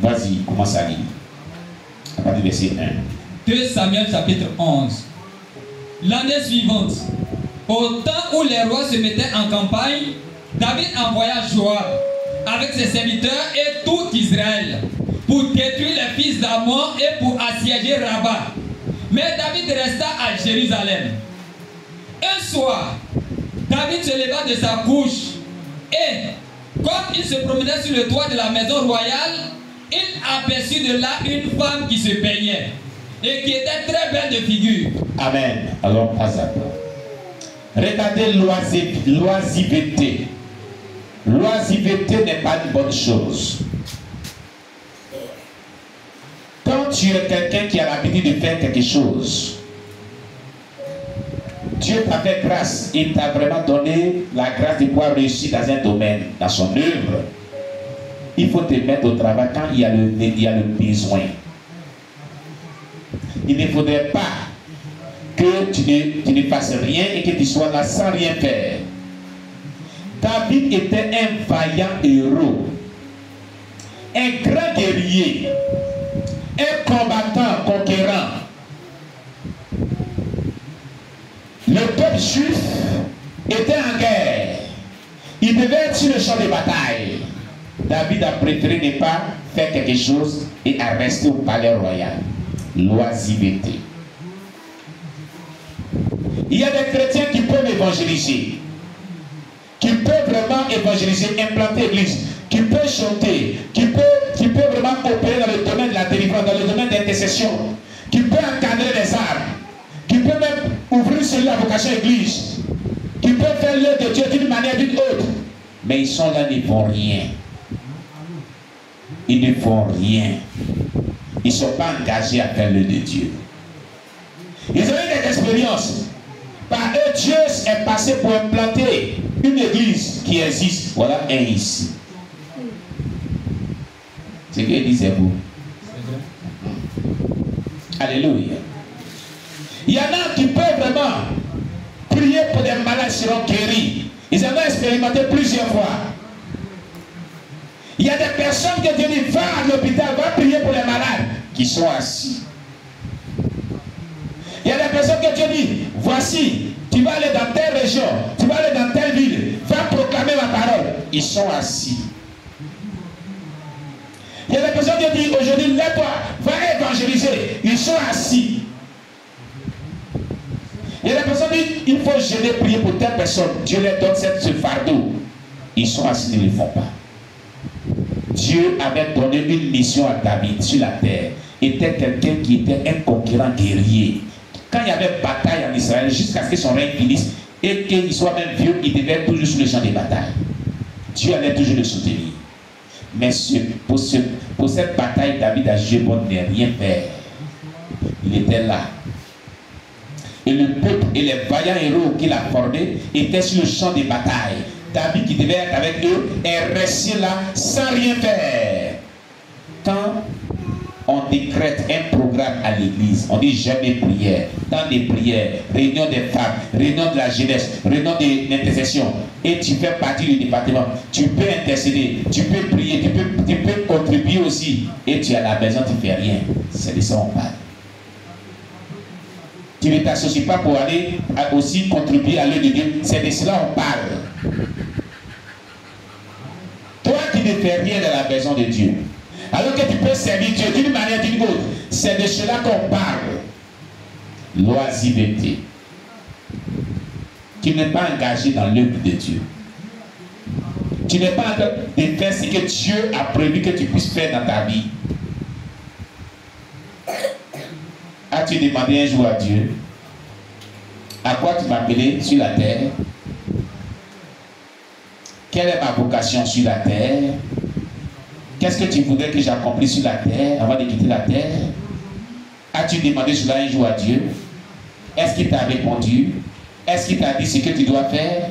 Vas-y, commence à lire. À partir du verset 1. 2 Samuel chapitre 11. L'année suivante, au temps où les rois se mettaient en campagne, David envoya Joab avec ses serviteurs et tout Israël pour détruire les fils d'Ammon et pour assiéger Rabat. Mais David resta à Jérusalem. Un soir, David se leva de sa couche et, comme il se promenait sur le toit de la maison royale, il aperçut de là une femme qui se baignait et qui était très belle de figure. Amen. Alors, Azab. Regardez l'oisiveté. L'oisiveté n'est pas une bonne chose. Quand tu es quelqu'un qui a l'habitude de faire quelque chose, Dieu t'a fait grâce, il t'a vraiment donné la grâce de pouvoir réussir dans un domaine, dans son œuvre. Il faut te mettre au travail quand il y a le besoin. Il ne faudrait pas que tu ne fasses rien et que tu sois là sans rien faire. David était un vaillant héros, un grand guerrier, un combattant, conquérant. Le peuple juif était en guerre. Il devait être sur le champ de bataille. David a préféré ne pas faire quelque chose et à rester au palais royal. L'oisiveté. Il y a des chrétiens qui peuvent évangéliser, qui peuvent vraiment évangéliser, implanter l'église, qui peuvent chanter, qui peuvent vraiment opérer dans le domaine de la délivrance, dans le domaine de l'intercession, qui peuvent encadrer les âmes, qui peuvent même ouvrir sur la vocation église, qui peuvent faire l'œuvre de Dieu d'une manière ou d'une autre. Mais ils sont là, ils ne font rien. Ils ne font rien. Ils ne sont pas engagés à faire l'œuvre de Dieu. Ils ont eu des expériences. Par eux, Dieu est passé pour implanter une église qui existe. Voilà un ici. C'est ce qu'il dit, c'est vous. Alléluia. Il y en a qui peuvent vraiment prier pour des malades qui seront guéris. Ils en ont expérimenté plusieurs fois. Il y a des personnes qui Dieu dit, va à l'hôpital, va prier pour les malades qui sont assis. Il y a des personnes que Dieu dit, voici, tu vas aller dans telle région, tu vas aller dans telle ville, va proclamer ma parole. Ils sont assis. Il y a des personnes qui disent, aujourd'hui, lève-toi, va évangéliser. Ils sont assis. Il y a des personnes qui disent, il faut jeûner, prier pour telle personne. Dieu leur donne ce fardeau. Ils sont assis, ils ne le font pas. Dieu avait donné une mission à David sur la terre. Il était quelqu'un qui était un conquérant guerrier. Quand il y avait bataille en Israël, jusqu'à ce que son règne finisse, et qu'il soit même vieux, il devait être toujours sur le champ des batailles. Dieu allait toujours le soutenir. Mais pour cette bataille, David a jugé bon de ne rien faire. Il était là. Et le peuple et les vaillants héros qu'il a formés étaient sur le champ des batailles. David, qui devait être avec eux, est resté là sans rien faire. Quand on décrète un programme à l'église, on dit jamais prière, temps des prières, réunion des femmes, réunion de la jeunesse, réunion de l'intercession, et tu fais partie du département, tu peux intercéder, tu peux prier, tu peux contribuer aussi, et tu es à la maison, tu ne fais rien. C'est de ça qu'on parle. Tu ne t'associes pas pour aller aussi contribuer à l'œuvre de Dieu, c'est de cela qu'on parle. Toi qui ne fais rien dans la maison de Dieu, alors que tu peux servir Dieu d'une manière ou d'une autre, c'est de cela qu'on parle. L'oisiveté. Tu n'es pas engagé dans l'œuvre de Dieu. Tu n'es pas en train de faire ce que Dieu a prévu que tu puisses faire dans ta vie. As-tu demandé un jour à Dieu, à quoi tu m'as appelé sur la terre? Quelle est ma vocation sur la terre? Qu'est-ce que tu voudrais que j'accomplisse sur la terre avant de quitter la terre? As-tu demandé cela un jour à Dieu? Est-ce qu'il t'a répondu? Est-ce qu'il t'a dit ce que tu dois faire?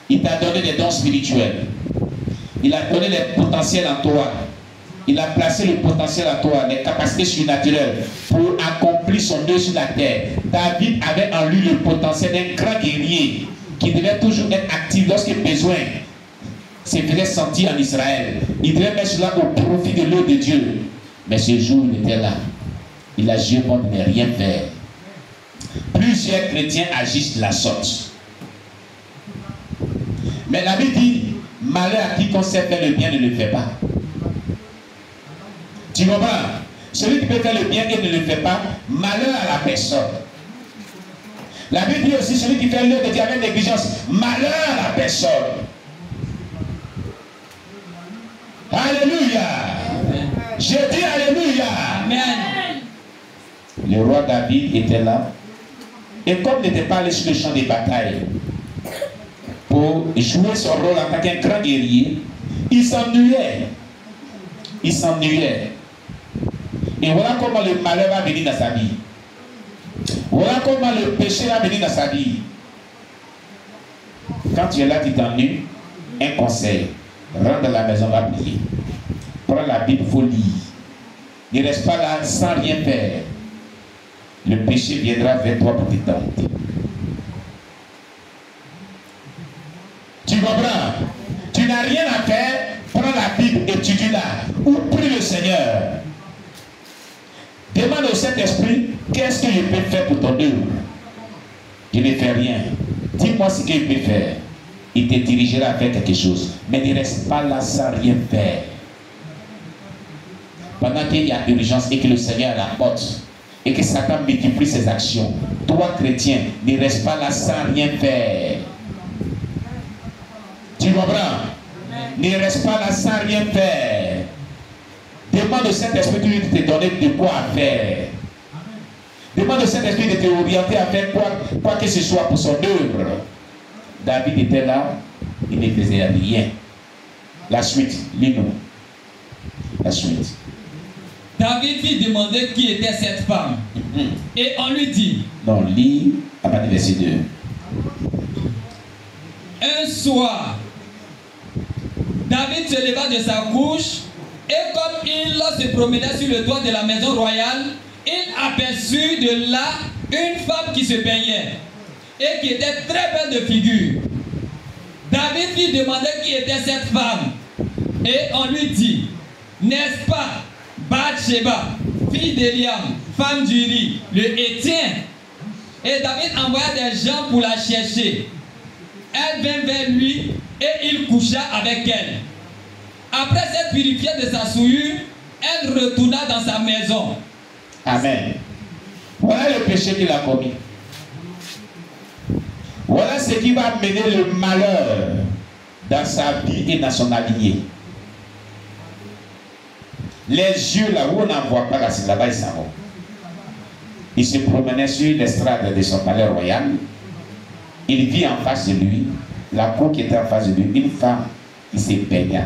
Il t'a donné des dons spirituels. Il a donné les potentiels en toi. Il a placé le potentiel en toi, les capacités surnaturelles pour accomplir son œuvre sur la terre. David avait en lui le potentiel d'un grand guerrier qui devait toujours être actif lorsque besoin. se faisait sentir en Israël. Il devait mettre cela au profit de l'eau de Dieu. Mais ce jour, il était là. Il a juré bon de ne rien faire. Plusieurs chrétiens agissent de la sorte. Mais la Bible dit, malheur à qui sait faire le bien ne le fait pas. Tu comprends? Celui qui peut faire le bien et ne le fait pas, malheur à la personne. La Bible dit aussi, celui qui fait l'œuvre de Dieu avec négligence, malheur à la personne. Alléluia. Amen. Je dis Alléluia. Amen. Le roi David était là. Et comme il n'était pas allé sur le champ des batailles pour jouer son rôle en tant qu'un grand guerrier, il s'ennuyait. Il s'ennuyait. Et voilà comment le malheur va venir dans sa vie. Voilà comment le péché va venir dans sa vie. Quand tu es là, tu t'ennuies. Un conseil. Rentre dans la maison, va prier. Prends la Bible, il faut lire. Ne reste pas là sans rien faire. Le péché viendra vers toi pour t'étendre. Tu comprends? Tu n'as rien à faire. Prends la Bible, étudie-la. Ou prie le Seigneur. Demande au Saint-Esprit, qu'est-ce que je peux faire pour ton œuvre? Je ne fais rien. Dis-moi ce qu'il peut faire. Il te dirigera à faire quelque chose. Mais ne reste pas là sans rien faire. Pendant qu'il y a urgence et que le Seigneur la porte, et que Satan multiplie ses actions, toi, chrétien, ne reste pas là sans rien faire. Tu comprends? Ne reste pas là sans rien faire. Demande au Saint-Esprit de te donner de quoi faire. Demande au Saint-Esprit de te orienter à faire quoi que ce soit pour son œuvre. David était là, il ne faisait rien. La suite, lis-nous. La suite. David fit demander qui était cette femme. Et on lui dit. Non, lis à partir du verset 2. Un soir, David se leva de sa couche. Et comme il se promenait sur le toit de la maison royale, il aperçut de là une femme qui se baignait et qui était très belle de figure. David lui demandait qui était cette femme. Et on lui dit, n'est-ce pas Bathsheba, fille d'Eliam, femme d'Uri, le Héthien? Et David envoya des gens pour la chercher. Elle vint vers lui et il coucha avec elle. Après s'être purifiée de sa souillure, elle retourna dans sa maison. Amen. Voilà le péché qu'il a commis. Voilà ce qui va amener le malheur dans sa vie et dans son allié. Les yeux là où on n'en voit pas, là-bas ils s'en vont. Il se promenait sur l'estrade de son palais royal. Il vit en face de lui, la cour qui était en face de lui, une femme qui se baignait.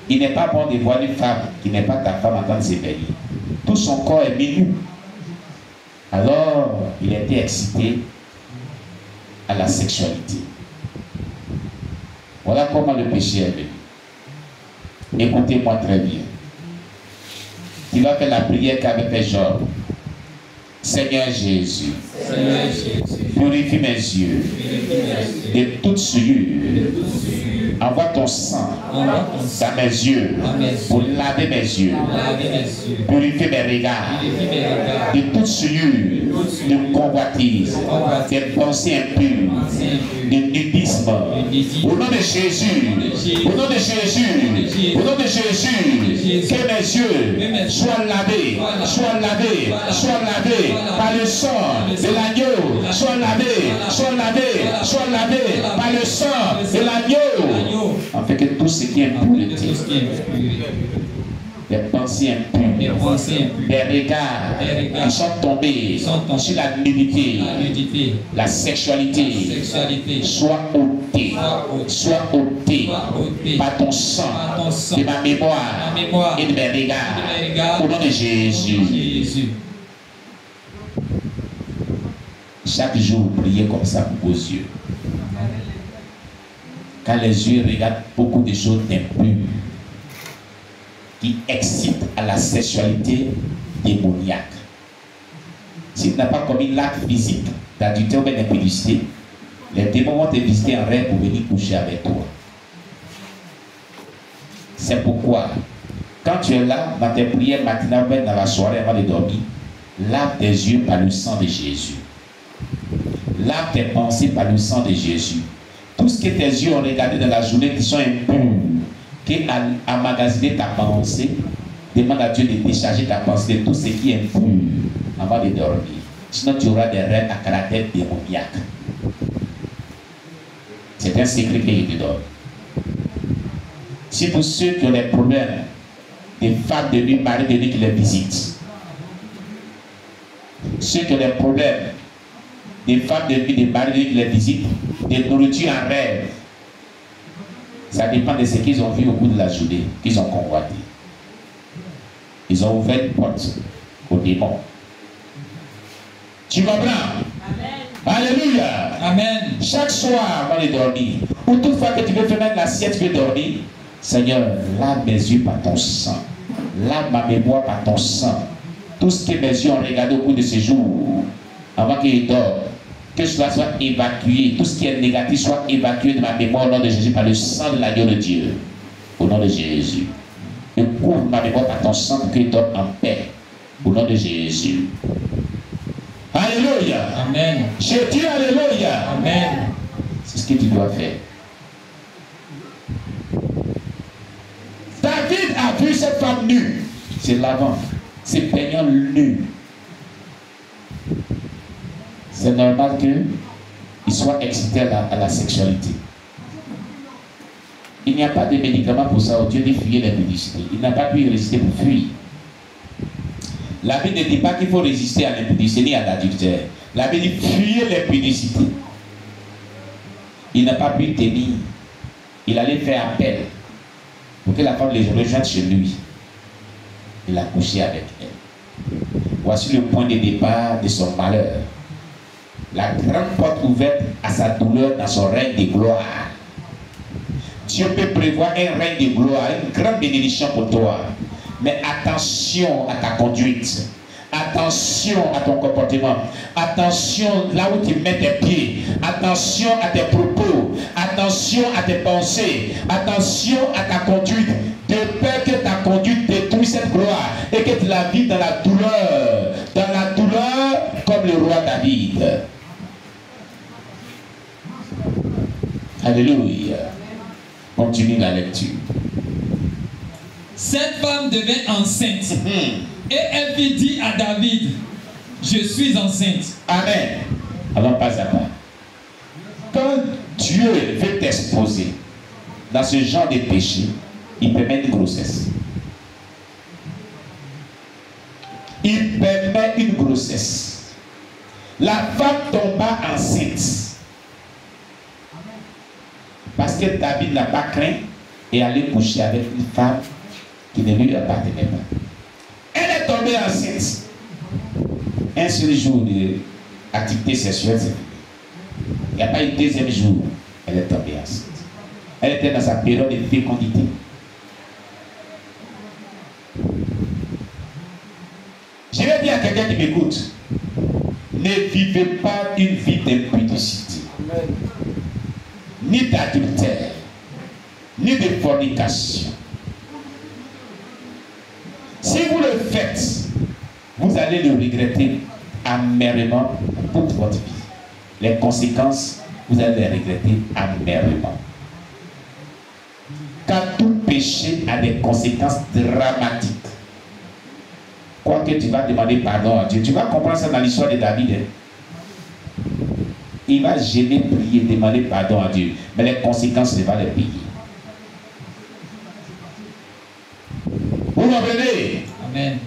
Il n'est pas bon de voir une femme qui n'est pas ta femme en train de se baigner. Tout son corps est nu. Alors, il était excité à la sexualité. Voilà comment le péché est venu. Écoutez-moi très bien. Tu vas faire la prière qu'avait fait Job. Seigneur Jésus, purifie mes yeux de toute souillure. Envoie ton sang dans mes yeux pour laver mes yeux, purifier mes regards de toute souillure, de convoitise, de pensées impures, de nudisme. Au nom de Jésus, au nom de Jésus, au nom de Jésus, que mes yeux soient lavés, soient lavés, soient lavés par le sang de l'agneau, soient lavés, soient lavés, soient lavés par le sang de l'agneau. Afin que tout ce qui est impureté, les pensées impures, les regards qui sont tombés sur la nudité, la sexualité, soient ôtés par ton sang de ma mémoire et de mes regards. Au nom de Jésus. Chaque jour, priez comme ça pour vos yeux. Quand les yeux regardent beaucoup de choses impures qui excitent à la sexualité démoniaque. Si tu n'as pas commis l'acte physique d'adultère ou d'impudicité, les démons vont te visiter en rêve pour venir coucher avec toi. C'est pourquoi, quand tu es là, dans tes prières matinales, dans la soirée avant de dormir, lave tes yeux par le sang de Jésus. Lave tes pensées par le sang de Jésus. Tout ce que tes yeux ont regardé dans la journée qui sont impurs, qui a emmagasiné ta pensée, demande à Dieu de décharger ta pensée de tout ce qui est impur avant de dormir. Sinon tu auras des rêves à caractère démoniaque. C'est un secret que je te donne. Si pour ceux qui ont des problèmes, des femmes de nuit, maris de nuit qui les visitent, ceux qui ont des problèmes, des femmes de nuit, des maris de nuit qui les visitent, des nourritures en rêve, ça dépend de ce qu'ils ont vu au bout de la journée, qu'ils ont convoité. Ils ont ouvert une porte aux démons. Tu comprends? Amen. Alléluia. Amen. Chaque soir avant de dormir, ou toutefois que tu veux faire mettre l'assiette, tu veux dormir, Seigneur, lave mes yeux par ton sang. Lave ma mémoire par ton sang. Tout ce que mes yeux ont regardé au cours de ce jour, avant qu'ils dorment, que cela soit évacué. Tout ce qui est négatif soit évacué de ma mémoire au nom de Jésus par le sang de l'agneau de Dieu. Au nom de Jésus. Et couvre ma mémoire par ton sang pour qu'il dorme en paix. Au nom de Jésus. Alléluia. Amen. Je dis Alléluia. Amen. C'est ce que tu dois faire. David a vu cette femme nue. C'est l'avant. C'est peignant nu. C'est normal qu'il soit excité à la sexualité. Il n'y a pas de médicament pour ça. Dieu dit fuir les publicités. Il n'a pas pu y résister pour fuir. La Bible ne dit pas qu'il faut résister à l'impudicité ni à l'adultère. La Bible dit fuir les publicités. Il n'a pas pu tenir. Il allait faire appel pour que la femme les rejoigne chez lui. Il a couché avec elle. Voici le point de départ de son malheur. La grande porte ouverte à sa douleur dans son règne de gloire. Dieu peut prévoir un règne de gloire, une grande bénédiction pour toi. Mais attention à ta conduite. Attention à ton comportement. Attention là où tu mets tes pieds. Attention à tes propos. Attention à tes pensées. Attention à ta conduite. De peur que ta conduite détruise cette gloire et que tu la vives dans la douleur. Dans la douleur comme le roi David. Alléluia. Continue la lecture. Cette femme devint enceinte. Et elle fit dire à David, je suis enceinte. Amen. Alors pas à pas. Quand Dieu veut t'exposer dans ce genre de péché, il permet une grossesse. Il permet une grossesse. La femme tomba enceinte. Parce que David n'a pas craint et allait coucher avec une femme qui ne lui appartenait pas. Elle est tombée enceinte. Un seul jour d'activité sexuelle, c'est fini. Il n'y a pas eu deuxième jour, elle est tombée enceinte. Elle était dans sa période de fécondité. Je vais dire à quelqu'un qui m'écoute, ne vivez pas une vie d'impudicité, ni d'adultère, ni de fornication. Si vous le faites, vous allez le regretter amèrement toute votre vie. Les conséquences, vous allez les regretter amèrement. Car tout péché a des conséquences dramatiques. Quoique tu vas demander pardon à Dieu, tu vas comprendre ça dans l'histoire de David. Hein? Il va jamais prier, demander pardon à Dieu, mais les conséquences, il va les payer. Vous comprenez? Amen.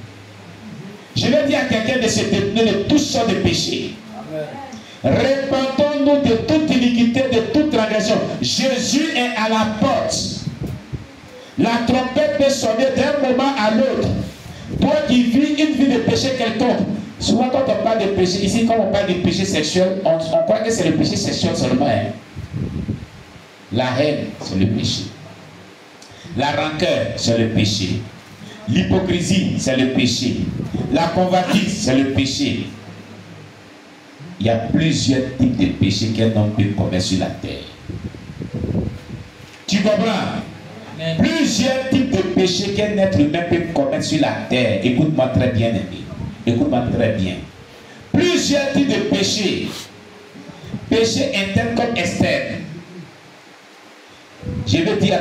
Je vais dire à quelqu'un de se détenir de toutes sortes de péchés. Répentons-nous de toute iniquité, de toute transgression. Jésus est à la porte. La trompette peut sonner d'un moment à l'autre. Toi qui vis une vie de péché quelconque. Souvent quand on parle de péché, ici quand on parle de péché sexuel, on croit que c'est le péché sexuel seulement. Hein? La haine, c'est le péché. La rancœur, c'est le péché. L'hypocrisie, c'est le péché. La convoitise, c'est le péché. Il y a plusieurs types de péchés qu'un homme peut commettre sur la terre. Tu comprends? Plusieurs types de péchés qu'un être humain peut commettre sur la terre. Écoute-moi très bien, ami. Écoute-moi très bien. Plusieurs types de péchés. Péchés internes comme externes. Je veux dire